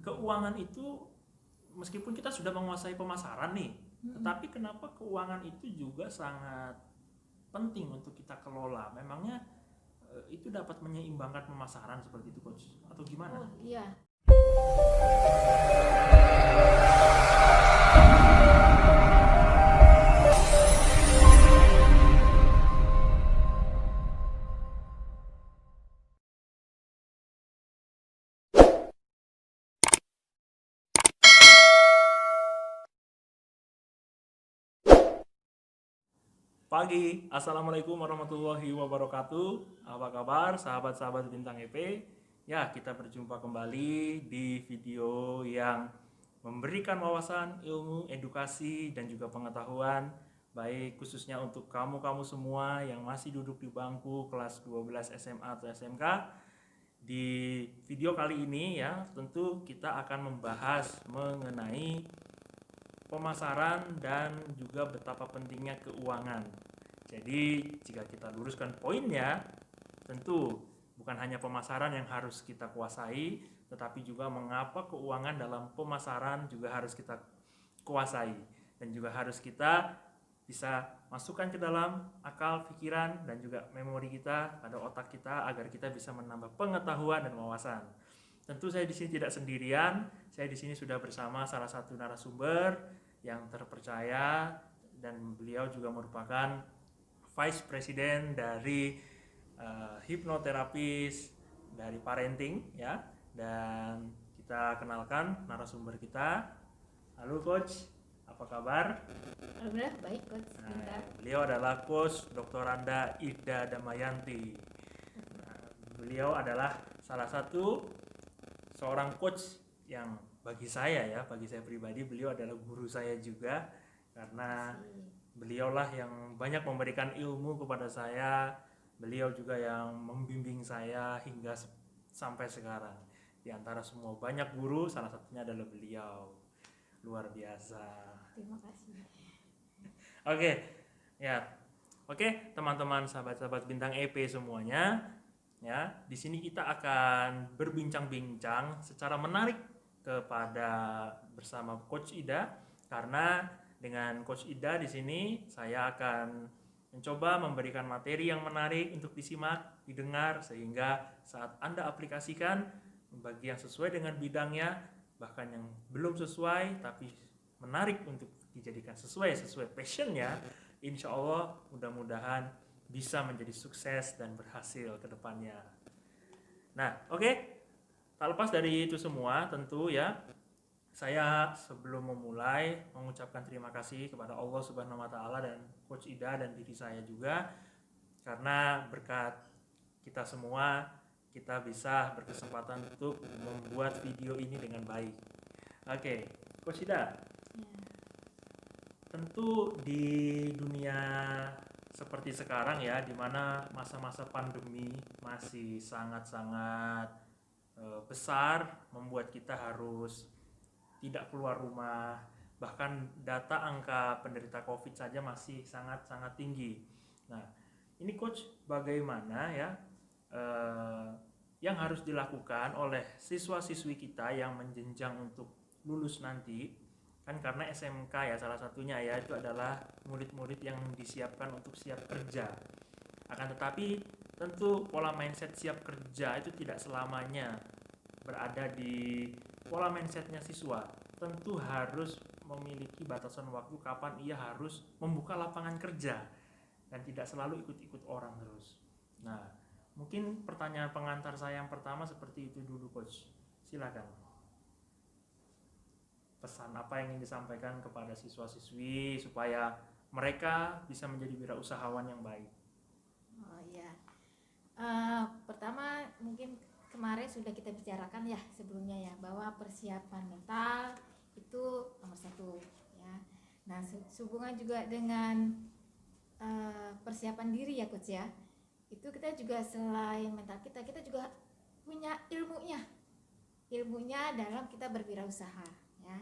keuangan itu meskipun kita sudah menguasai pemasaran nih, tetapi kenapa keuangan itu juga sangat penting untuk kita kelola? Memangnya itu dapat menyeimbangkan pemasaran seperti itu, Coach? Atau gimana? Oh iya. Pagi, Assalamualaikum warahmatullahi wabarakatuh. Apa kabar sahabat-sahabat Bintang EP? Ya, kita berjumpa kembali di video yang memberikan wawasan, ilmu, edukasi, dan juga pengetahuan, baik khususnya untuk kamu-kamu semua yang masih duduk di bangku kelas 12 SMA atau SMK. Di video kali ini ya, tentu kita akan membahas mengenai pemasaran dan juga betapa pentingnya keuangan. Jadi jika kita luruskan poinnya, tentu bukan hanya pemasaran yang harus kita kuasai, tetapi juga mengapa keuangan dalam pemasaran juga harus kita kuasai dan juga harus kita bisa masukkan ke dalam akal, pikiran, dan juga memori kita pada otak kita agar kita bisa menambah pengetahuan dan wawasan. Tentu saya di sini tidak sendirian, saya di sini sudah bersama salah satu narasumber yang terpercaya dan beliau juga merupakan Vice President dari hipnoterapis dari parenting ya. Dan kita kenalkan narasumber kita. Halo Coach, apa kabar? Alhamdulillah baik, Coach. Beliau adalah Coach Dr. Randa Ida Damayanti. Beliau adalah salah satu seorang coach yang bagi saya pribadi, beliau adalah guru saya juga, karena beliaulah yang banyak memberikan ilmu kepada saya. Beliau juga yang membimbing saya hingga sampai sekarang. Di antara semua banyak guru, salah satunya adalah beliau. Luar biasa. Terima kasih. Oke, teman-teman sahabat-sahabat Bintang EP semuanya, ya, di sini kita akan berbincang-bincang secara menarik bersama Coach Ida, karena dengan Coach Ida di sini saya akan mencoba memberikan materi yang menarik untuk disimak, didengar, sehingga saat Anda aplikasikan bagi yang sesuai dengan bidangnya, bahkan yang belum sesuai tapi menarik untuk dijadikan sesuai passionnya, insya Allah mudah-mudahan bisa menjadi sukses dan berhasil ke depannya. Nah, tak lepas dari itu semua, tentu ya, saya sebelum memulai mengucapkan terima kasih kepada Allah Subhanahu wa Ta'ala dan Coach Ida dan diri saya juga, karena berkat kita semua kita bisa berkesempatan untuk membuat video ini dengan baik. Coach Ida, tentu di dunia seperti sekarang ya, di mana masa-masa pandemi masih sangat-sangat besar, membuat kita harus tidak keluar rumah. Bahkan data angka penderita COVID saja masih sangat-sangat tinggi. Nah, ini Coach, bagaimana ya yang harus dilakukan oleh siswa-siswi kita yang menjenjang untuk lulus nanti? Kan karena SMK ya salah satunya ya, itu adalah murid-murid yang disiapkan untuk siap kerja. Akan tetapi tentu pola mindset siap kerja itu tidak selamanya berada di pola mindsetnya siswa. Tentu harus memiliki batasan waktu kapan ia harus membuka lapangan kerja dan tidak selalu ikut-ikut orang terus. Nah, mungkin pertanyaan pengantar saya yang pertama seperti itu dulu, Coach. Silakan. Pesan apa yang ingin disampaikan kepada siswa-siswi supaya mereka bisa menjadi wirausahawan yang baik? Oh iya. Pertama mungkin kemarin sudah kita bicarakan ya sebelumnya ya, bahwa persiapan mental itu nomor satu ya. Nah, sehubungan juga dengan persiapan diri ya Coach ya, itu kita juga selain mental kita juga punya ilmunya dalam kita berwirausaha ya.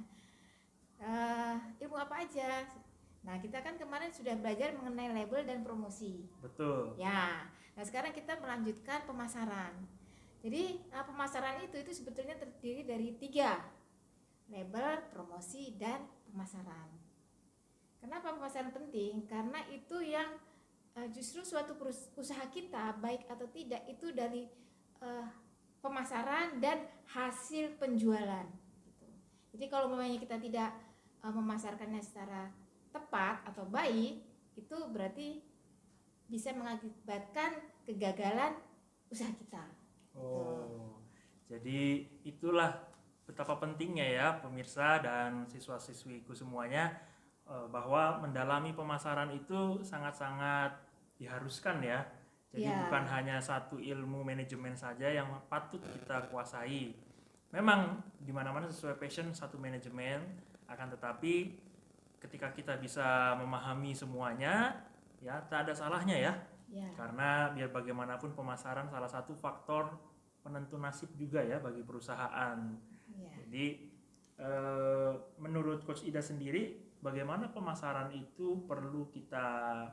Ilmu apa aja? Nah, kita kan kemarin sudah belajar mengenai label dan promosi. Betul. Ya. Nah, sekarang kita melanjutkan pemasaran. Jadi pemasaran itu sebetulnya terdiri dari 3, label, promosi, dan pemasaran. Kenapa pemasaran penting? Karena itu yang justru suatu usaha kita baik atau tidak itu dari pemasaran dan hasil penjualan gitu. Jadi kalau memangnya kita tidak memasarkannya secara tepat atau baik, itu berarti bisa mengakibatkan kegagalan usaha kita. Oh, jadi itulah betapa pentingnya ya pemirsa dan siswa-siswiku semuanya, bahwa mendalami pemasaran itu sangat-sangat diharuskan ya. Jadi bukan hanya satu ilmu manajemen saja yang patut kita kuasai. Memang di mana-mana sesuai passion satu manajemen, akan tetapi ketika kita bisa memahami semuanya, ya tak ada salahnya ya. Karena biar bagaimanapun pemasaran salah satu faktor penentu nasib juga ya bagi perusahaan. Jadi menurut Coach Ida sendiri, bagaimana pemasaran itu perlu kita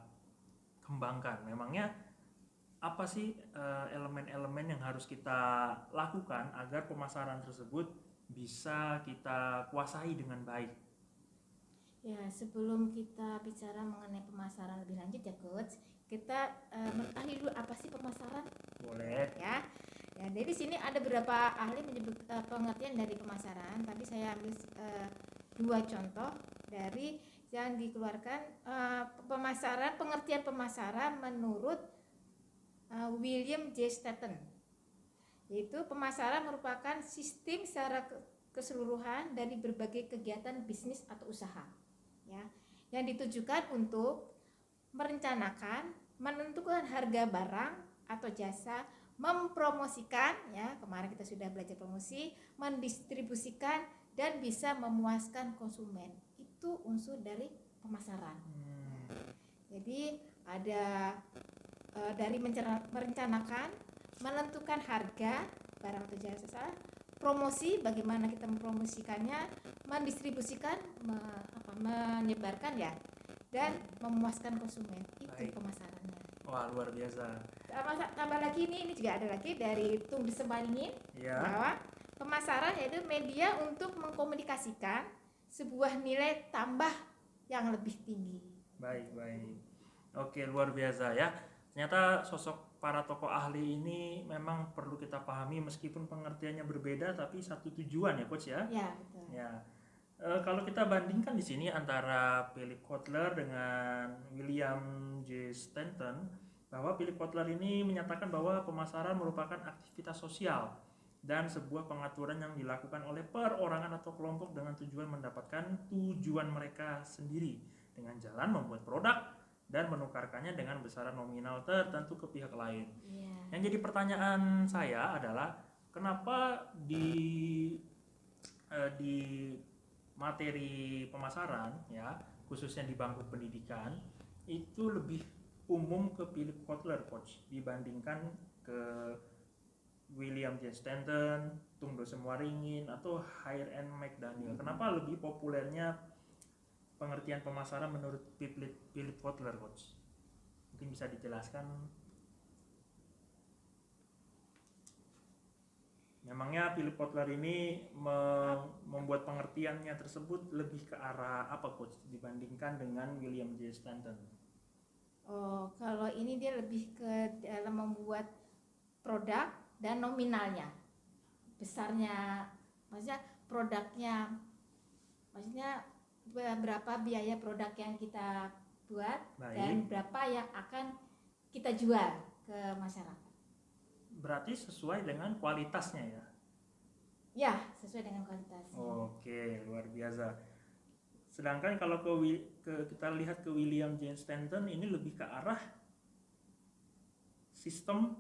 kembangkan? Memangnya apa sih elemen-elemen yang harus kita lakukan agar pemasaran tersebut bisa kita kuasai dengan baik? Ya, sebelum kita bicara mengenai pemasaran lebih lanjut ya Coach, kita mengetahui dulu apa sih pemasaran. Boleh. Ya, jadi di sini ada beberapa ahli menyebut pengertian dari pemasaran. Tadi saya ambil 2 contoh dari yang dikeluarkan pengertian pemasaran menurut William J. Stanton. Yaitu pemasaran merupakan sistem secara keseluruhan dari berbagai kegiatan bisnis atau usaha, ya, yang ditujukan untuk merencanakan, menentukan harga barang atau jasa, mempromosikan, ya kemarin kita sudah belajar promosi, mendistribusikan dan bisa memuaskan konsumen. Itu unsur dari pemasaran. Jadi ada dari merencanakan, menentukan harga barang atau jasa, promosi bagaimana kita mempromosikannya, mendistribusikan, menyebarkan ya, dan memuaskan konsumen. Itu pemasarannya. Wah, luar biasa. Tambah lagi ini juga ada lagi dari Tung Desembalingin, bahwa pemasaran yaitu media untuk mengkomunikasikan sebuah nilai tambah yang lebih tinggi. Baik. Oke, luar biasa ya. Ternyata sosok para tokoh ahli ini memang perlu kita pahami meskipun pengertiannya berbeda, tapi satu tujuan ya Coach ya. Ya, betul. Ya. Kalau kita bandingkan di sini antara Philip Kotler dengan William J. Stanton, bahwa Philip Kotler ini menyatakan bahwa pemasaran merupakan aktivitas sosial dan sebuah pengaturan yang dilakukan oleh perorangan atau kelompok dengan tujuan mendapatkan tujuan mereka sendiri dengan jalan membuat produk dan menukarkannya dengan besaran nominal tertentu ke pihak lain. Yang jadi pertanyaan saya adalah kenapa di materi pemasaran ya, khususnya di bangku pendidikan itu lebih umum ke Philip Kotler Coach dibandingkan ke William J. Stanton, Tung Desembalingin atau Hiram McDaniel. Kenapa lebih populernya pengertian pemasaran menurut Philip Kotler Coach? Mungkin bisa dijelaskan. Memangnya Philip Kotler ini membuat pengertiannya tersebut lebih ke arah apa Coach dibandingkan dengan William J. Stanton? Oh, kalau ini dia lebih ke dalam membuat produk dan nominalnya, besarnya, maksudnya produknya, maksudnya berapa biaya produk yang kita buat. Baik. Dan berapa yang akan kita jual ke masyarakat. Berarti sesuai dengan kualitasnya ya? Ya, sesuai dengan kualitasnya. Oke, luar biasa. Sedangkan kalau kita lihat ke William J. Stanton ini lebih ke arah sistem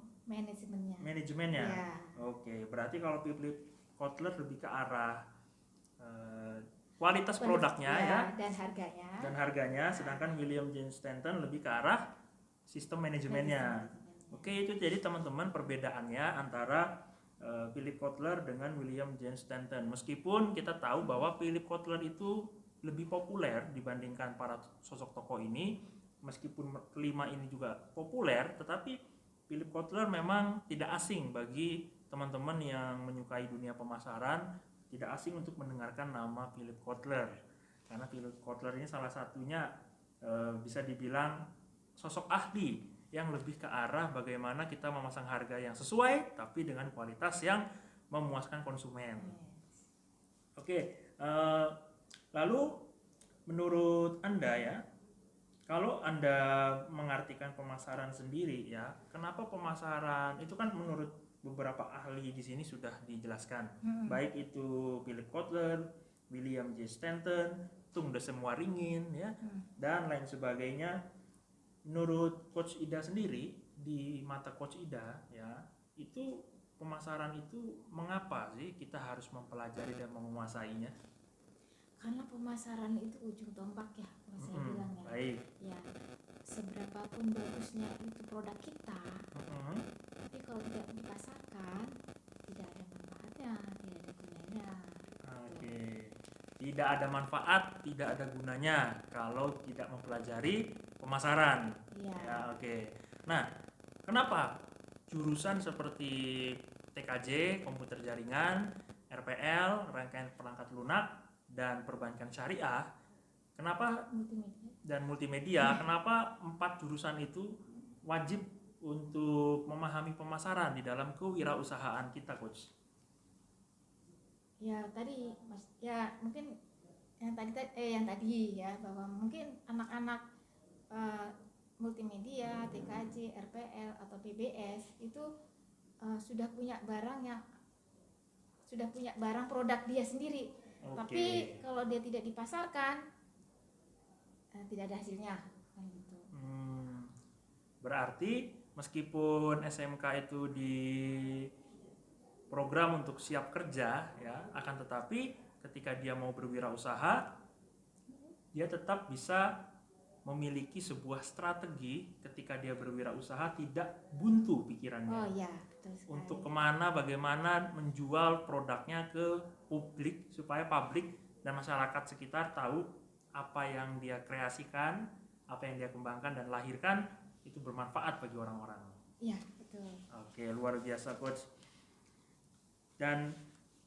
manajemennya. Ya. Oke, berarti kalau Philip Kotler lebih ke arah kualitas produknya ya dan harganya, sedangkan William J. Stanton lebih ke arah sistem manajemennya. Oke, itu jadi teman-teman perbedaannya antara Philip Kotler dengan William J. Stanton. Meskipun kita tahu bahwa Philip Kotler itu lebih populer dibandingkan para sosok tokoh ini, meskipun kelima ini juga populer, tetapi Philip Kotler memang tidak asing bagi teman-teman yang menyukai dunia pemasaran tidak asing untuk mendengarkan nama Philip Kotler, karena Philip Kotler ini salah satunya bisa dibilang sosok ahli yang lebih ke arah bagaimana kita memasang harga yang sesuai tapi dengan kualitas yang memuaskan konsumen. Oke, lalu menurut Anda ya, kalau Anda mengartikan pemasaran sendiri ya, kenapa pemasaran itu kan menurut beberapa ahli di sini sudah dijelaskan, baik itu Philip Kotler, William J. Stanton, Tung Desemua Ringin ya, dan lain sebagainya. Menurut Coach Ida sendiri, di mata Coach Ida ya, itu pemasaran itu mengapa sih kita harus mempelajari dan menguasainya? Karena pemasaran itu ujung tombak ya, kalau saya bilang ya. Baik. Ya, seberapapun bagusnya itu produk kita, tapi kalau tidak dipasarkan, tidak ada manfaatnya, tidak ada gunanya. Oke. Tidak ada manfaat, tidak ada gunanya kalau tidak mempelajari pemasaran. Ya, oke. Nah, kenapa jurusan seperti TKJ, komputer jaringan, RPL, rangkaian perangkat lunak, dan perbankan syariah, kenapa multimedia, kenapa 4 jurusan itu wajib untuk memahami pemasaran di dalam kewirausahaan kita, Coach? Ya tadi Mas, ya mungkin yang tadi ya, bahwa mungkin anak-anak multimedia, TKJ, RPL atau PBS itu sudah punya barang produk dia sendiri. Tapi kalau dia tidak dipasarkan, tidak ada hasilnya, gitu. Berarti meskipun SMK itu di program untuk siap kerja ya, akan tetapi ketika dia mau berwirausaha, dia tetap bisa memiliki sebuah strategi ketika dia berwirausaha, tidak buntu pikirannya. Oh ya, betul sekali. Untuk kemana, bagaimana menjual produknya ke publik supaya publik dan masyarakat sekitar tahu apa yang dia kreasikan, apa yang dia kembangkan dan lahirkan itu bermanfaat bagi orang-orang. Iya, betul. Oke, luar biasa, Coach. Dan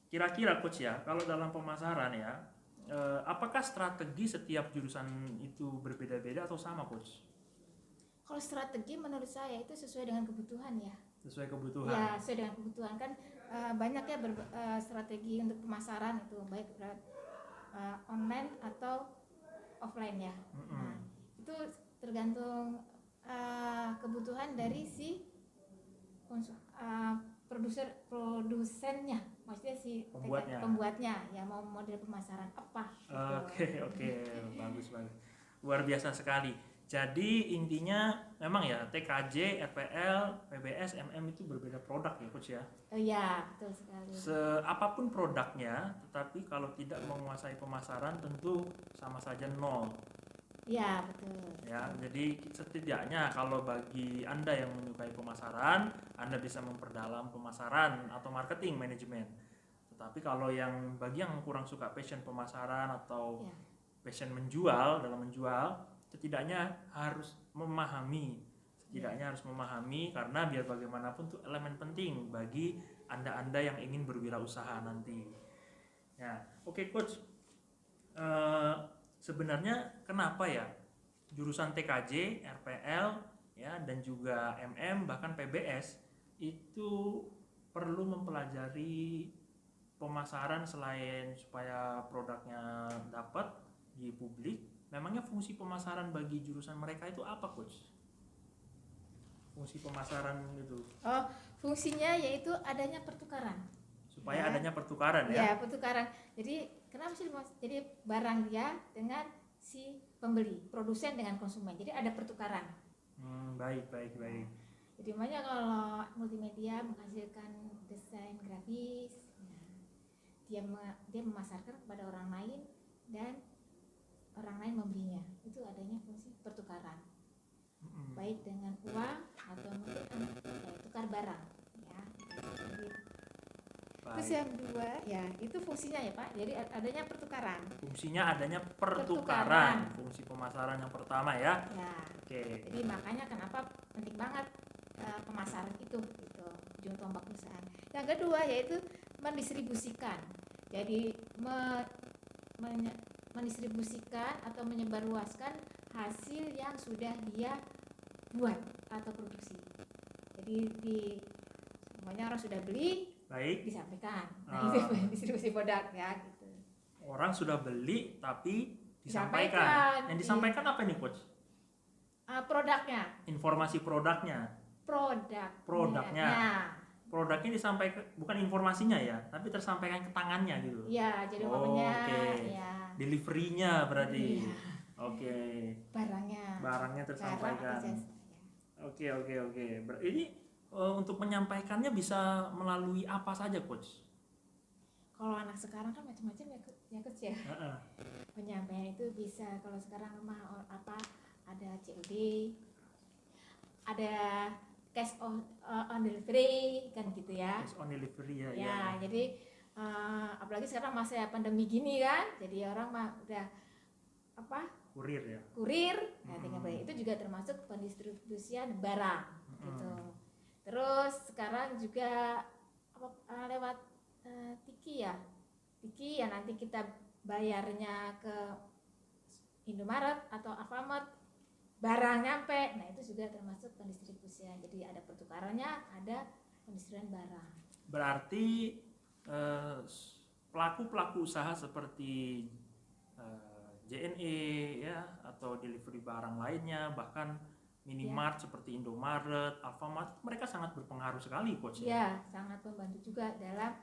kira-kira, Coach ya, kalau dalam pemasaran ya, apakah strategi setiap jurusan itu berbeda-beda atau sama, Coach? Kalau strategi menurut saya itu sesuai dengan kebutuhan ya. Sesuai kebutuhan. Ya, sesuai dengan kebutuhan kan, banyak ya strategi untuk pemasaran itu, baik online atau offline ya. Nah, itu tergantung kebutuhan dari si produsennya, maksudnya si pembuatnya ya, mau model pemasaran apa gitu. Oke, bagus, luar biasa sekali. Jadi intinya memang ya TKJ, RPL, PBS, MM itu berbeda produk ya, Coach ya. Oh iya, betul sekali. Apapun produknya, tetapi kalau tidak menguasai pemasaran tentu sama saja nol. Ya, betul. Ya, jadi setidaknya kalau bagi Anda yang menyukai pemasaran, Anda bisa memperdalam pemasaran atau marketing manajemen. Tetapi kalau bagi yang kurang suka passion pemasaran atau passion dalam menjual, setidaknya harus memahami. Karena biar bagaimanapun itu elemen penting bagi Anda yang ingin berwirausaha nanti. Ya, oke, Coach. Sebenarnya kenapa ya jurusan TKJ, RPL ya, dan juga MM bahkan PBS itu perlu mempelajari pemasaran selain supaya produknya dapat di publik? Memangnya fungsi pemasaran bagi jurusan mereka itu apa, Coach? Fungsi pemasaran itu? Oh, fungsinya yaitu adanya pertukaran. Supaya adanya pertukaran ya? Ya, pertukaran. Jadi kenapa sih? Jadi barang dia dengan si pembeli, produsen dengan konsumen. Jadi ada pertukaran. Baik. Jadi makanya kalau multimedia menghasilkan desain grafis, dia memasarkan kepada orang lain dan orang lain membelinya. Itu adanya fungsi pertukaran. Baik dengan uang atau mungkin tukar barang ya. Jadi, terus yang kedua ya, itu fungsinya ya Pak. Jadi adanya pertukaran. Fungsinya adanya pertukaran. Fungsi pemasaran yang pertama ya. Ya. Oke. Jadi makanya kenapa penting banget pemasaran itu gitu. ujung tombak perusahaan. Yang kedua yaitu mendistribusikan. Jadi mendistribusikan atau menyebarluaskan hasil yang sudah dia buat atau produksi. Jadi semuanya orang sudah beli, Baik. disampaikan. Nah, itu distribusi produk ya gitu. Orang sudah beli tapi disampaikan. Yang disampaikan apa nih coach? Produknya. Informasi produknya. Produknya. Nah, produknya disampaikan, bukan informasinya ya, tapi tersampaikan ke tangannya gitu. Iya, jadi umpamanya ya. Delivery-nya berarti. Iya. Oke. Barangnya tersampaikan. Oke. Ini untuk menyampaikannya bisa melalui apa saja, coach? Kalau anak sekarang kan macam-macam ya coach ya. Penyampaian itu bisa, kalau sekarang mah ada COD, ada cash on delivery kan gitu ya. Cash on delivery ya. Ya, jadi apalagi sekarang masa pandemi gini kan, jadi orang mah udah kurir ya. Nah, tinggal itu juga termasuk pendistribusian barang gitu. Terus sekarang juga lewat Tiki ya nanti kita bayarnya ke Indomaret atau Alfamart, barang nyampe, nah itu juga termasuk pendistribusian. Jadi ada pertukarannya, ada pendistribusian barang. Berarti pelaku usaha seperti JNE ya, atau delivery barang lainnya, bahkan minimart seperti Indomaret, Alfamart, mereka sangat berpengaruh sekali, coach. Ya, sangat membantu juga dalam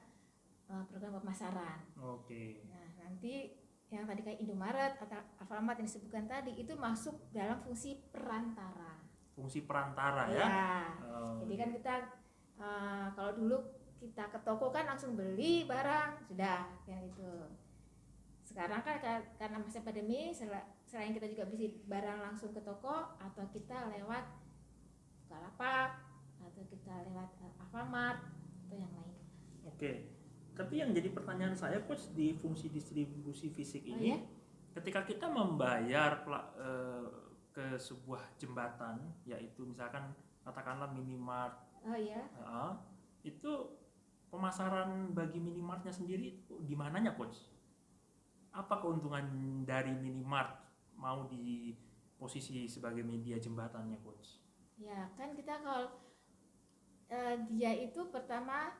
program pemasaran. Oke. Nah, nanti yang tadi kayak Indomaret atau Alfamart yang disebutkan tadi itu masuk dalam fungsi perantara. Fungsi perantara ya. Jadi kan kita kalau dulu kita ke toko kan langsung beli barang sudah kayak gitu. Sekarang kan karena masa pandemi, selain kita juga beli barang langsung ke toko, atau kita lewat Bukalapak, atau kita lewat Alfamart atau yang lain. Oke. Tapi yang jadi pertanyaan saya, coach, di fungsi distribusi fisik ini, ketika kita membayar ke sebuah jembatan, yaitu misalkan katakanlah minimart, itu pemasaran bagi minimartnya sendiri di mananya, coach? Apa keuntungan dari minimart mau di posisi sebagai media jembatannya, coach? Ya kan kita kalau dia itu pertama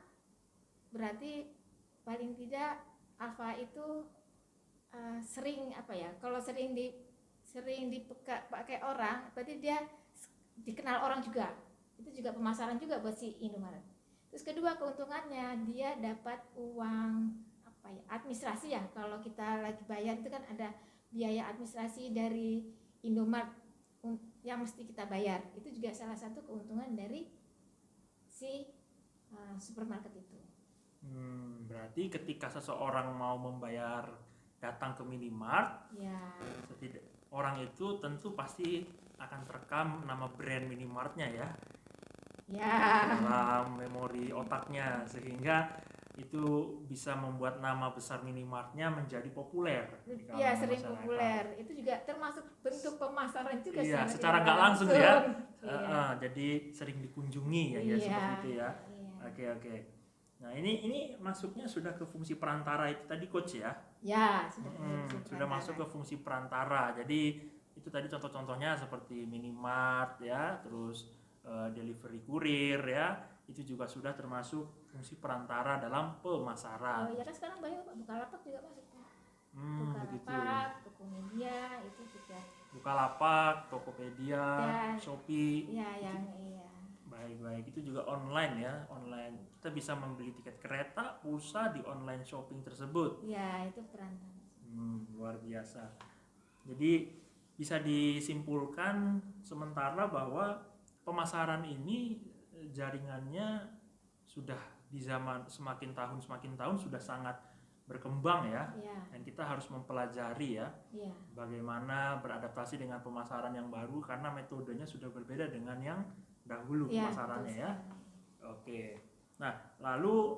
berarti paling tidak Alfa itu sering kalau sering dipakai orang, berarti dia dikenal orang juga. Itu juga pemasaran juga buat si Indomaret. Terus kedua keuntungannya dia dapat uang administrasi ya. Kalau kita lagi bayar itu kan ada biaya administrasi dari Indomaret yang mesti kita bayar. Itu juga salah satu keuntungan dari si supermarket itu. Berarti ketika seseorang mau membayar datang ke minimart, orang itu tentu pasti akan terekam nama brand minimartnya ya. Dalam memori otaknya, sehingga itu bisa membuat nama besar minimartnya menjadi populer. Iya, sering populer. Itu juga termasuk bentuk pemasaran juga. Iya, secara nggak langsung ya. Jadi sering dikunjungi ya, seperti itu ya. Oke. Nah ini masuknya sudah ke fungsi perantara itu tadi, coach ya? Ya, sudah masuk ke fungsi perantara. Jadi itu tadi contoh-contohnya seperti minimart ya, terus delivery kurir ya, itu juga sudah termasuk fungsi perantara dalam pemasaran. Ya kan sekarang banyak Bukalapak juga masuk. Bukalapak, Tokopedia itu juga. Bukalapak, Tokopedia, Shopee. Iya. Baik, itu juga online ya, online. Kita bisa membeli tiket kereta, pulsa di online shopping tersebut. Ya, itu perantara. Luar biasa. Jadi bisa disimpulkan sementara bahwa pemasaran ini jaringannya sudah di zaman semakin tahun sudah sangat berkembang ya. Dan kita harus mempelajari ya, bagaimana beradaptasi dengan pemasaran yang baru, karena metodenya sudah berbeda dengan yang dahulu pemasarannya ya. Oke. Nah, lalu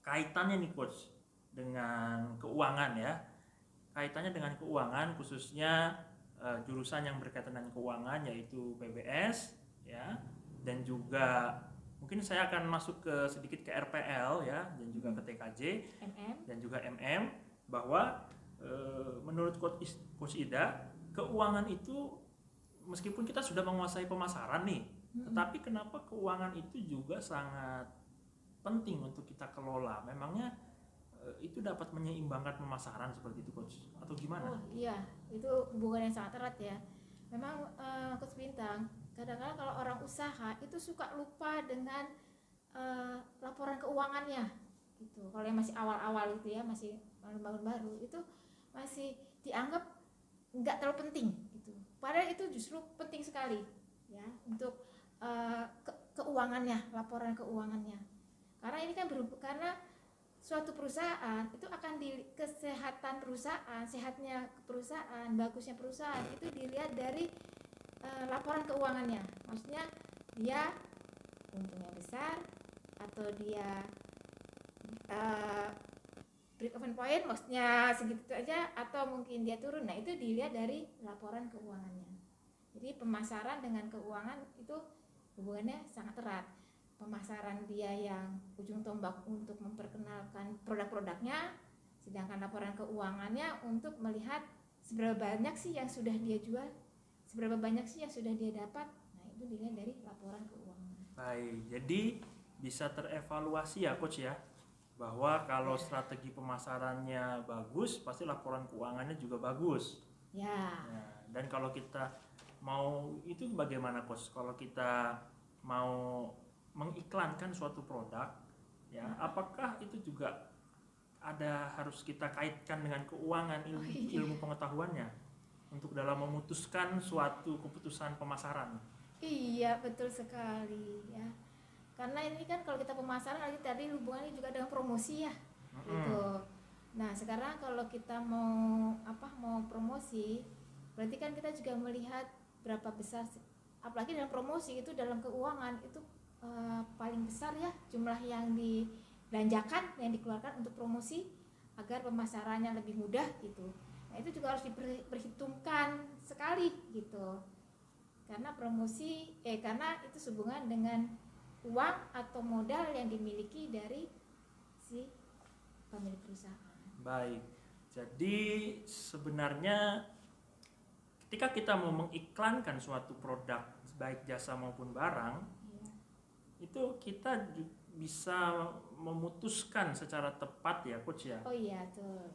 kaitannya nih, coach, dengan keuangan ya. Kaitannya dengan keuangan, khususnya jurusan yang berkaitan dengan keuangan, yaitu PBS ya, dan juga mungkin saya akan masuk sedikit ke RPL ya, dan juga ke TKJ dan juga MM, bahwa menurut Coach Ida, keuangan itu meskipun kita sudah menguasai pemasaran nih, tetapi kenapa keuangan itu juga sangat penting untuk kita kelola? Memangnya itu dapat menyeimbangkan pemasaran seperti itu, Coach, atau gimana? Oh iya, itu hubungan yang sangat erat ya. Memang Coach Bintang, kadang-kadang kalau orang usaha itu suka lupa dengan laporan keuangannya gitu. Kalau yang masih awal-awal itu ya, masih bangun baru itu masih dianggap nggak terlalu penting gitu. Padahal itu justru penting sekali ya untuk keuangannya, laporan keuangannya. Karena ini kan karena suatu perusahaan itu akan kesehatan perusahaan, sehatnya perusahaan, bagusnya perusahaan itu dilihat dari laporan keuangannya. Maksudnya dia untungnya besar atau dia break even point, maksudnya segitu aja, atau mungkin dia turun. Nah itu dilihat dari laporan keuangannya. Jadi pemasaran dengan keuangan itu hubungannya sangat erat. Pemasaran dia yang ujung tombak untuk memperkenalkan produk-produknya, sedangkan laporan keuangannya untuk melihat seberapa banyak sih yang sudah dia jual, seberapa banyak sih yang sudah dia dapat. Nah itu dilihat dari laporan keuangan. Baik, jadi bisa terevaluasi ya Coach ya, bahwa kalau strategi pemasarannya bagus, pasti laporan keuangannya juga bagus ya. Dan kalau kita mau itu bagaimana Coach, kalau kita mau mengiklankan suatu produk ya, apakah itu juga harus kita kaitkan dengan keuangan, ilmu pengetahuannya untuk dalam memutuskan suatu keputusan pemasaran? Iya betul sekali ya, karena ini kan kalau kita pemasaran tadi hubungannya juga dengan promosi ya gitu. Nah sekarang kalau kita mau promosi, berarti kan kita juga melihat berapa besar, apalagi dalam promosi itu dalam keuangan itu paling besar ya jumlah yang dibelanjakan, yang dikeluarkan untuk promosi agar pemasarannya lebih mudah gitu. Nah itu juga harus diperhitungkan sekali gitu, karena promosi karena itu sehubungan dengan uang atau modal yang dimiliki dari si pemilik perusahaan. Baik, jadi sebenarnya ketika kita mau mengiklankan suatu produk baik jasa maupun barang, itu kita bisa memutuskan secara tepat ya Coach ya. Oh iya tuh.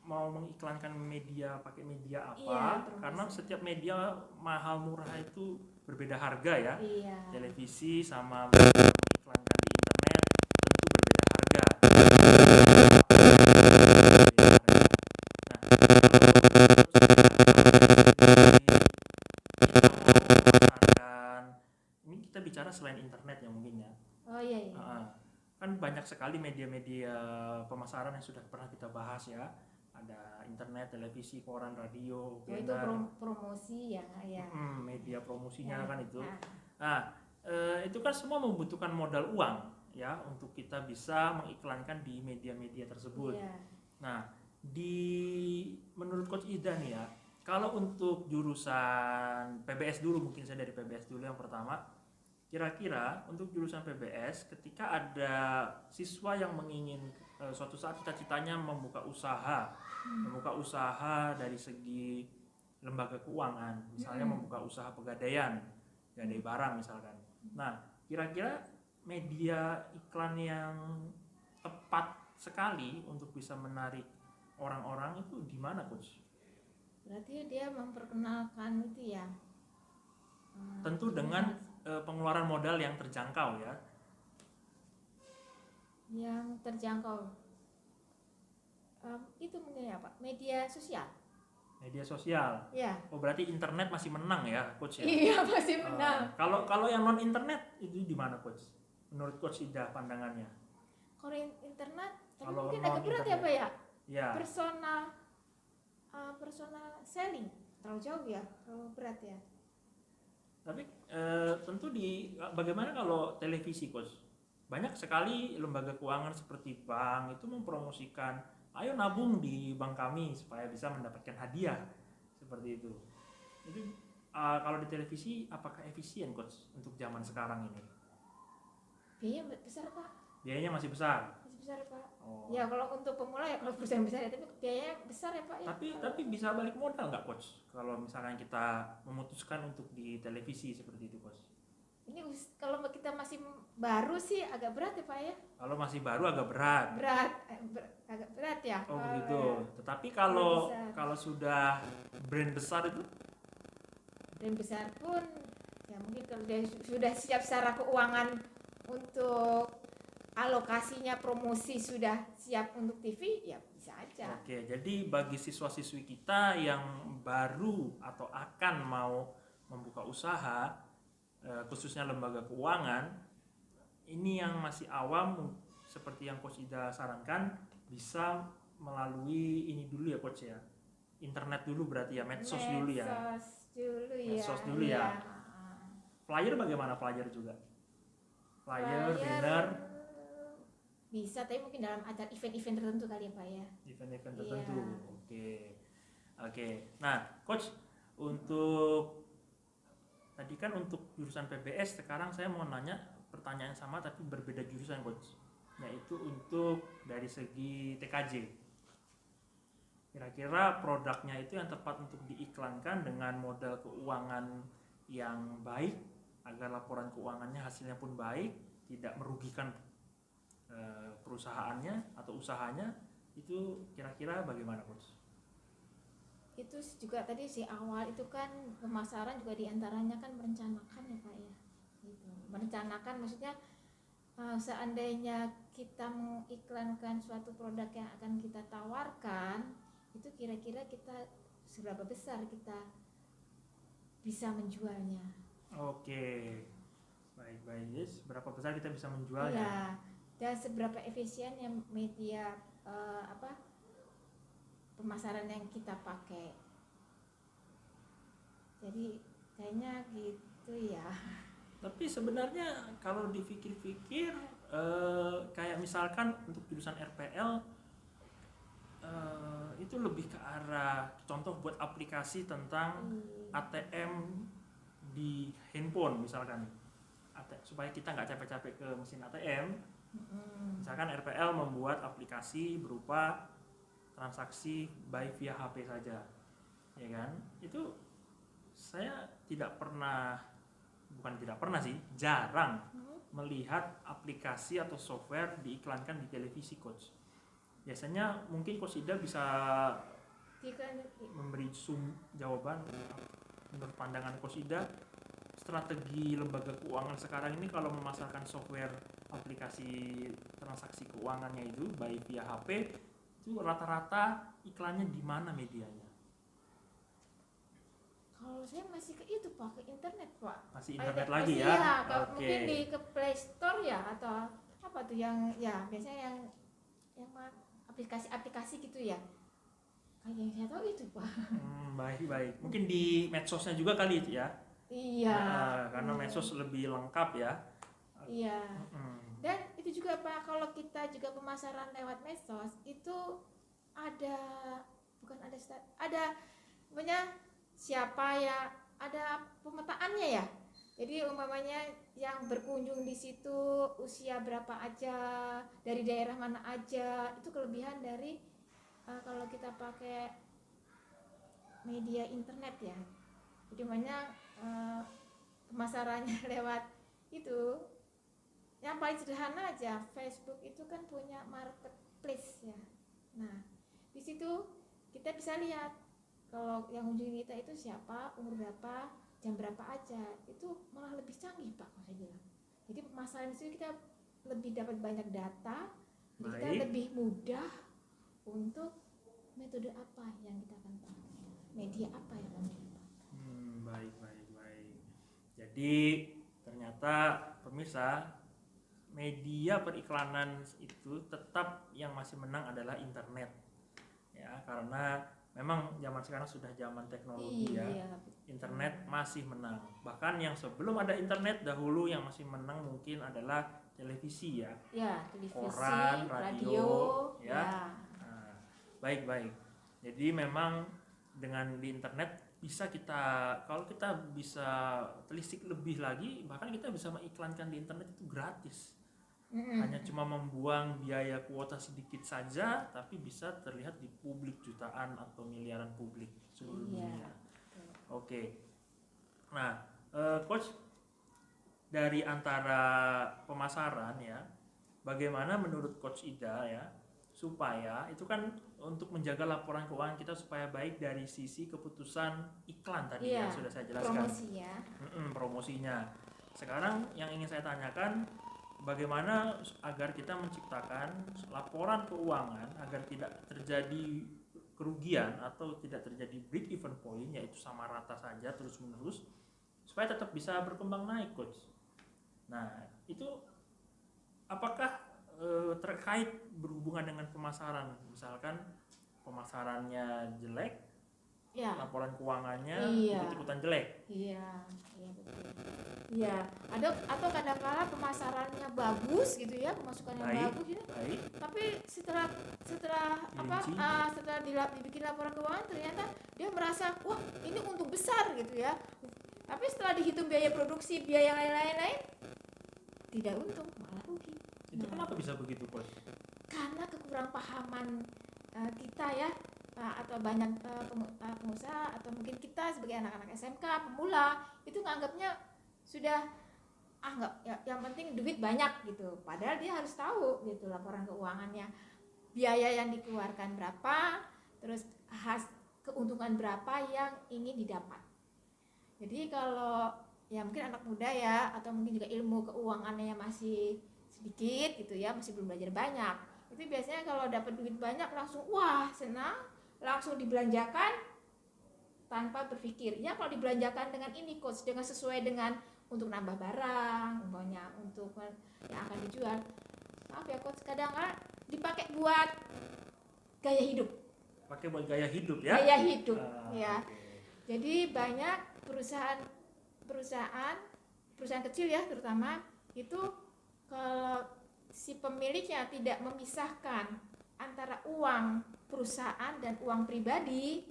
Mau mengiklankan media, pakai media apa? Karena setiap media mahal murah itu berbeda harga ya. Televisi sama mengiklankan di internet tentu berbeda harga. Ini kita bicara selain internet ya mungkin ya. Oh iya. Kan banyak sekali media-media pemasaran yang sudah pernah kita bahas ya. Ada internet, televisi, koran, radio, itu promosi ya. Media promosinya kan itu. Nah, itu kan semua membutuhkan modal uang ya untuk kita bisa mengiklankan di media-media tersebut. Nah, menurut Coach Ida nih ya, kalau untuk jurusan PBS dulu, mungkin saya dari PBS dulu yang pertama. Kira-kira untuk jurusan PBS, ketika ada siswa yang suatu saat cita-citanya membuka usaha dari segi lembaga keuangan, misalnya membuka usaha pegadaian, gadai barang misalkan. Nah, kira-kira media iklan yang tepat sekali untuk bisa menarik orang-orang itu di mana, Coach? Berarti dia memperkenalkan itu ya. Tentu dengan pengeluaran modal yang terjangkau ya. Yang terjangkau itu mungkin apa? Media sosial. Media sosial. Ya. Oh berarti internet masih menang ya, Coach ya? Iya masih menang. Kalau yang non internet itu di mana, Coach? Menurut Coach Ida pandangannya? Kalau internet, tapi kalau mungkin agak berat ya Pak ya. Ya. Personal selling terlalu jauh ya, terlalu berat ya. Tapi tentu bagaimana kalau televisi, Coach? Banyak sekali lembaga keuangan seperti bank itu mempromosikan, ayo nabung di bank kami supaya bisa mendapatkan hadiah seperti itu. Itu kalau di televisi apakah efisien, Coach, untuk zaman sekarang ini? Biayanya besar Pak, Biayanya masih besar. masih besar Pak. Oh. Ya kalau untuk pemula ya kalau perusahaan besar ya, tapi biayanya besar ya Pak ya. Tapi bisa balik modal nggak coach? Kalau misalkan kita memutuskan untuk di televisi seperti itu coach? Ini kalau kita masih baru sih agak berat ya Pak ya. Kalau masih baru agak berat. Agak berat ya. Oh begitu. Ya. Tetapi Kalau kalau sudah brand besar itu? Brand besar pun ya mungkin kalau dia sudah siap secara keuangan untuk alokasinya, promosi sudah siap untuk TV, ya bisa aja. Oke, jadi bagi siswa-siswi kita yang baru atau akan mau membuka usaha, khususnya lembaga keuangan, ini yang masih awam seperti yang Coach Ida sarankan, bisa melalui ini dulu ya Coach ya, internet dulu berarti ya, medsos dulu ya. Medsos dulu ya. Flyer bagaimana flyer juga? Flyer, banner. Bisa, tapi mungkin dalam acara event-event tertentu kali ya Pak ya. Event-event tertentu. Oke. Nah, Coach, untuk tadi kan untuk jurusan PBS, sekarang saya mau nanya pertanyaan sama tapi berbeda jurusan Coach, yaitu untuk dari segi TKJ. Kira-kira produknya itu yang tepat untuk diiklankan dengan modal keuangan yang baik agar laporan keuangannya hasilnya pun baik, tidak merugikan perusahaannya atau usahanya, itu kira-kira bagaimana Coach? Itu juga tadi si awal itu kan pemasaran juga diantaranya kan merencanakan ya Pak ya, gitu. Merencanakan maksudnya seandainya kita mengiklankan suatu produk yang akan kita tawarkan, itu kira-kira kita seberapa besar kita bisa menjualnya. Oke, baik yes. Berapa besar kita bisa menjualnya? Ya, dan seberapa efisien yang media pemasaran yang kita pakai. Jadi kayaknya gitu ya. Tapi sebenarnya kalau dipikir-pikir, kayak misalkan untuk jurusan RPL, itu lebih ke arah contoh buat aplikasi tentang ATM di handphone misalkan, supaya kita nggak capek-capek ke mesin ATM. Misalkan RPL membuat aplikasi berupa transaksi buy via HP saja, ya kan? Itu saya jarang melihat aplikasi atau software diiklankan di televisi Coach. Biasanya mungkin Coach Ida bisa memberi jawaban menurut pandangan Coach Ida, strategi lembaga keuangan sekarang ini kalau memasarkan software aplikasi transaksi keuangannya itu baik via HP, itu rata-rata iklannya di mana medianya? Kalau saya masih ke itu Pak, ke internet Pak. Masih internet lagi ya? Iya, mungkin ke Play Store ya, atau apa tuh yang ya biasanya yang aplikasi-aplikasi gitu ya. Kayak yang saya tahu itu Pak. Baik. Mungkin di medsosnya juga kali itu ya? Iya. Karena medsos lebih lengkap ya. Iya. Dan itu juga Pak, kalau kita juga pemasaran lewat medsos itu ada punya siapa ya, ada pemetaannya ya. Jadi umpamanya yang berkunjung di situ usia berapa aja, dari daerah mana aja, itu kelebihan dari kalau kita pakai media internet ya. Jadi banyak pemasarannya lewat itu. Yang paling sederhana aja, Facebook itu kan punya marketplace ya. Nah, di situ kita bisa lihat kalau yang kunjungi kita itu siapa, umur berapa, jam berapa aja. Itu malah lebih canggih Pak, saya bilang. Jadi pemasaran itu kita lebih dapat banyak data, kita lebih mudah untuk metode apa yang kita akan pakai, media apa yang akan kita pakai. Baik. Jadi ternyata pemirsa, media periklanan itu tetap yang masih menang adalah internet ya, karena memang zaman sekarang sudah zaman teknologi ya. Internet masih menang. Bahkan yang sebelum ada internet dahulu yang masih menang mungkin adalah televisi ya. Ya, televisi, koran, radio ya. Nah, baik. Jadi memang dengan di internet kalau kita bisa telisik lebih lagi, bahkan kita bisa mengiklankan di internet itu gratis. hanya cuma membuang biaya kuota sedikit saja, tapi bisa terlihat di publik jutaan atau miliaran publik seluruh dunia. Oke. Nah, coach, dari antara pemasaran ya, bagaimana menurut coach Ida ya, supaya itu kan untuk menjaga laporan keuangan kita supaya baik dari sisi keputusan iklan tadi yang sudah saya jelaskan. Promosi ya. Promosinya. Sekarang yang ingin saya tanyakan, bagaimana agar kita menciptakan laporan keuangan agar tidak terjadi kerugian atau tidak terjadi break even point, yaitu sama rata saja terus menerus, supaya tetap bisa berkembang naik, coach. Nah, itu apakah terkait berhubungan dengan pemasaran? Misalkan pemasarannya jelek, laporan keuangannya ikut-ikutan jelek. Iya betul. Iya, atau kadang-kala pemasarannya bagus gitu ya, pemasukannya bagus gitu. Tapi setelah dibikin laporan keuangan ternyata dia merasa wah ini untung besar gitu ya. Tapi setelah dihitung biaya produksi, biaya lain-lain tidak untung, malah rugi. Itu kenapa bisa begitu, Coach? Karena kekurang pahaman kita ya, atau banyak pengusaha atau mungkin kita sebagai anak-anak SMK pemula itu nganggapnya sudah nggak ya, yang penting duit banyak gitu, padahal dia harus tahu gitu laporan keuangannya, biaya yang dikeluarkan berapa, terus keuntungan berapa yang ingin didapat. Jadi kalau ya mungkin anak muda ya, atau mungkin juga ilmu keuangannya masih sedikit gitu ya, masih belum belajar banyak, itu biasanya kalau dapat duit banyak langsung wah senang, langsung dibelanjakan tanpa berpikir. Ya kalau dibelanjakan dengan ini coach, dengan sesuai dengan untuk nambah barang, umpamanya untuk yang akan dijual. Maaf ya coach, kadang-kadang dipakai buat gaya hidup. Pakai buat gaya hidup ya? Gaya hidup ya. Okay. Jadi banyak perusahaan kecil ya terutama itu, kalau si pemiliknya tidak memisahkan antara uang perusahaan dan uang pribadi,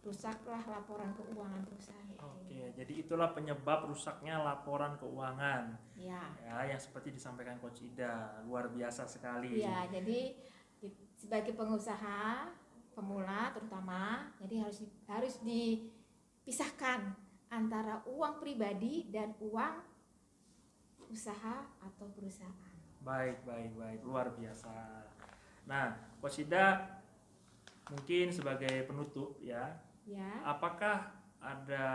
rusaklah laporan keuangan perusahaan. Oke, jadi itulah penyebab rusaknya laporan keuangan. Ya, yang seperti disampaikan Coach Ida, luar biasa sekali. Ya, jadi sebagai pengusaha pemula terutama, jadi harus dipisahkan antara uang pribadi dan uang usaha atau perusahaan. Baik, luar biasa. Nah, Coach Ida mungkin sebagai penutup ya, apakah ada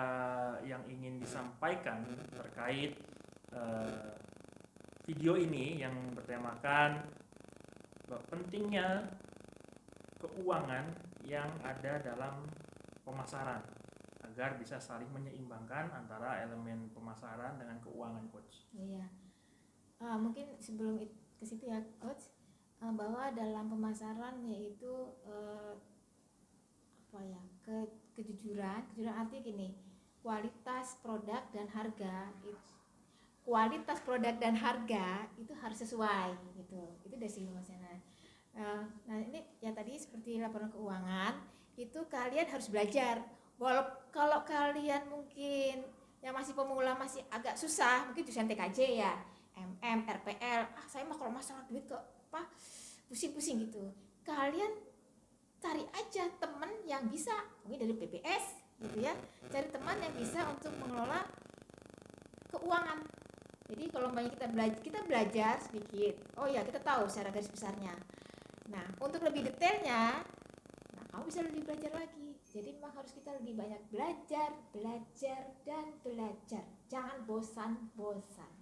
yang ingin disampaikan terkait video ini yang bertemakan pentingnya keuangan yang ada dalam pemasaran agar bisa saling menyeimbangkan antara elemen pemasaran dengan keuangan, Coach? Iya, mungkin sebelum ke situ ya Coach, bahwa dalam pemasaran yaitu kejujuran arti gini, kualitas produk dan harga itu harus sesuai gitu, itu dari segi pemasaran. Nah ini ya tadi seperti laporan keuangan itu kalian harus belajar. Kalau kalian mungkin yang masih pemula masih agak susah, mungkin jurusan TKJ ya, RPL, saya mah kalau masalah duit kok pusing-pusing gitu, kalian cari aja teman yang bisa, mungkin dari PPS gitu ya, cari teman yang bisa untuk mengelola keuangan. Jadi kalau kita belajar sedikit, oh ya kita tahu secara garis besarnya. Nah untuk lebih detailnya, kamu bisa lebih belajar lagi. Jadi memang harus kita lebih banyak belajar dan belajar, jangan bosan-bosan.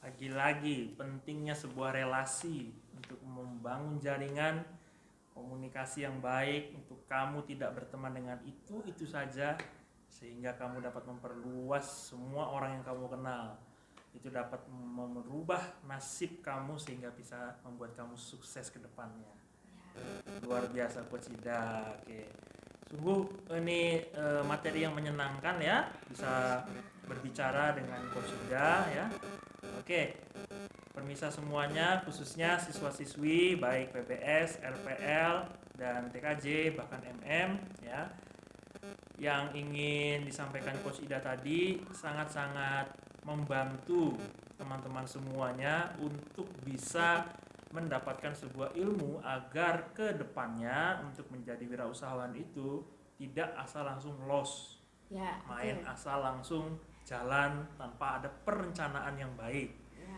Lagi-lagi pentingnya sebuah relasi untuk membangun jaringan komunikasi yang baik, untuk kamu tidak berteman dengan itu saja, sehingga kamu dapat memperluas semua orang yang kamu kenal. Itu dapat merubah nasib kamu sehingga bisa membuat kamu sukses ke depannya. Luar biasa Coach Ida. Oke. Sungguh ini materi yang menyenangkan ya, bisa berbicara dengan Coach Ida ya. Oke. Permisa semuanya, khususnya siswa-siswi baik PPS, RPL dan TKJ bahkan MM ya. Yang ingin disampaikan Coach Ida tadi sangat-sangat membantu teman-teman semuanya untuk bisa mendapatkan sebuah ilmu agar ke depannya untuk menjadi wirausahawan itu tidak asal langsung los, Ya, main betul. asal langsung jalan tanpa ada perencanaan yang baik. Ya,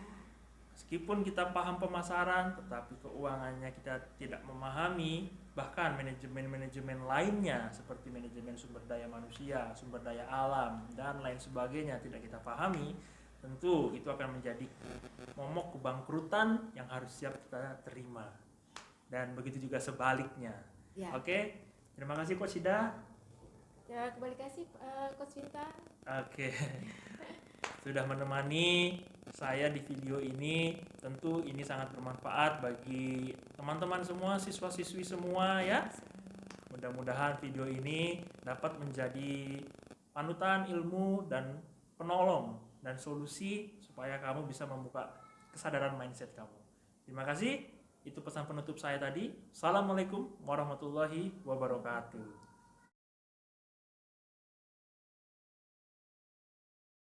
Meskipun kita paham pemasaran, tetapi keuangannya kita tidak memahami, bahkan manajemen-manajemen lainnya seperti manajemen sumber daya manusia, sumber daya alam, dan lain sebagainya tidak kita pahami, tentu itu akan menjadi momok kebangkrutan yang harus siap kita terima. Dan begitu juga sebaliknya. ya. Oke, terima kasih Coach Ida. Ya, kembali kasih Coach Bintang. Oke, sudah menemani saya di video ini. Tentu ini sangat bermanfaat bagi teman-teman semua, siswa-siswi semua ya. Mudah-mudahan video ini dapat menjadi panutan ilmu dan penolong dan solusi supaya kamu bisa membuka kesadaran mindset kamu. Terima kasih. Itu pesan penutup saya tadi. Assalamualaikum warahmatullahi wabarakatuh.